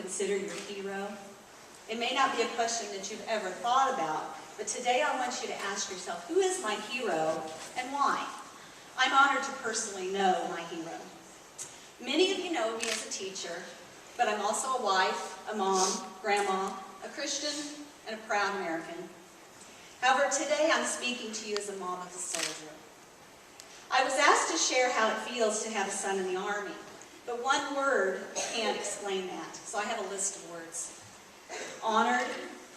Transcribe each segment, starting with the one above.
consider your hero? It may not be a question that you've ever thought about, but today I want you to ask yourself, who is my hero and why? I'm honored to personally know my hero. Many of you know me as a teacher, but I'm also a wife, a mom, grandma, a Christian, and a proud American. However, today I'm speaking to you as a mom of a soldier. I was asked to share how it feels to have a son in the Army, but one word can't explain that, so I have a list of words. Honored,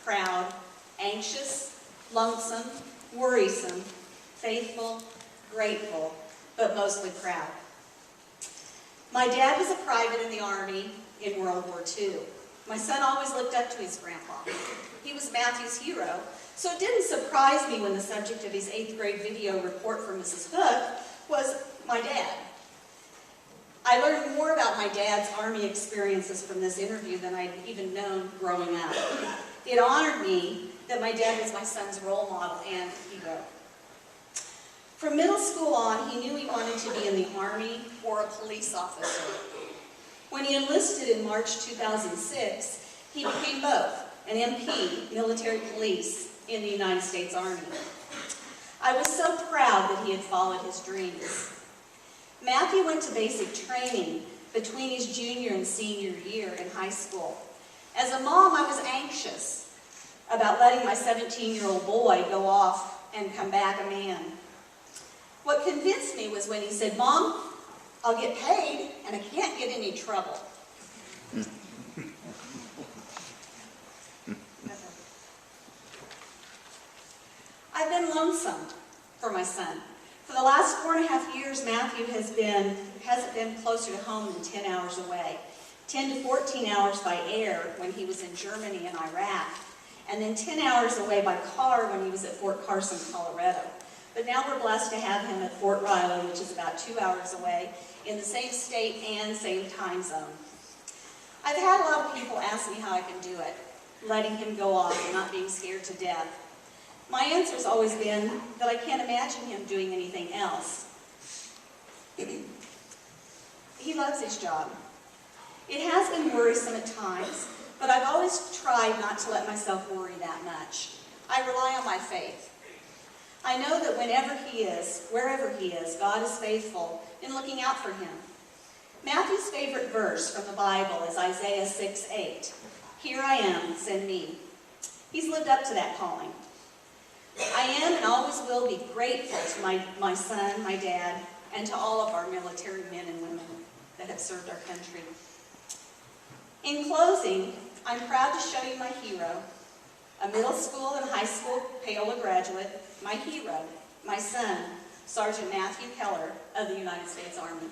proud, anxious, lonesome, worrisome, faithful, grateful, but mostly proud. My dad was a private in the Army in World War II. My son always looked up to his grandpa. He was Matthew's hero, so it didn't surprise me when the subject of his 8th grade video report from Mrs. Hook was my dad. I learned more about my dad's Army experiences from this interview than I'd even known growing up. It honored me that my dad was my son's role model and hero. From middle school on, he knew he wanted to be in the Army or a police officer. When he enlisted in March 2006, he became both, an MP, military police, in the United States Army. I was so proud that he had followed his dreams. Matthew went to basic training between his junior and senior year in high school. As a mom, I was anxious about letting my 17-year-old boy go off and come back a man. What convinced me was when he said, "Mom, I'll get paid and I can't get in any trouble." I've been lonesome for my son. For the last 4.5 years, Matthew hasn't been closer to home than 10 hours away. 10 to 14 hours by air when he was in Germany and Iraq, and then 10 hours away by car when he was at Fort Carson, Colorado. But now we're blessed to have him at Fort Riley, which is about 2 hours away, in the same state and same time zone. I've had a lot of people ask me how I can do it, letting him go off and not being scared to death. My answer's always been that I can't imagine him doing anything else. He loves his job. It has been worrisome at times, but I've always tried not to let myself worry that much. I rely on my faith. I know that whenever he is, wherever he is, God is faithful in looking out for him. Matthew's favorite verse from the Bible is Isaiah 6:8. "Here I am, send me." He's lived up to that calling. I am and always will be grateful to my son, my dad, and to all of our military men and women that have served our country. In closing, I'm proud to show you my hero, a middle school and high school Paola graduate, my hero, my son, Sergeant Matthew Keller of the United States Army.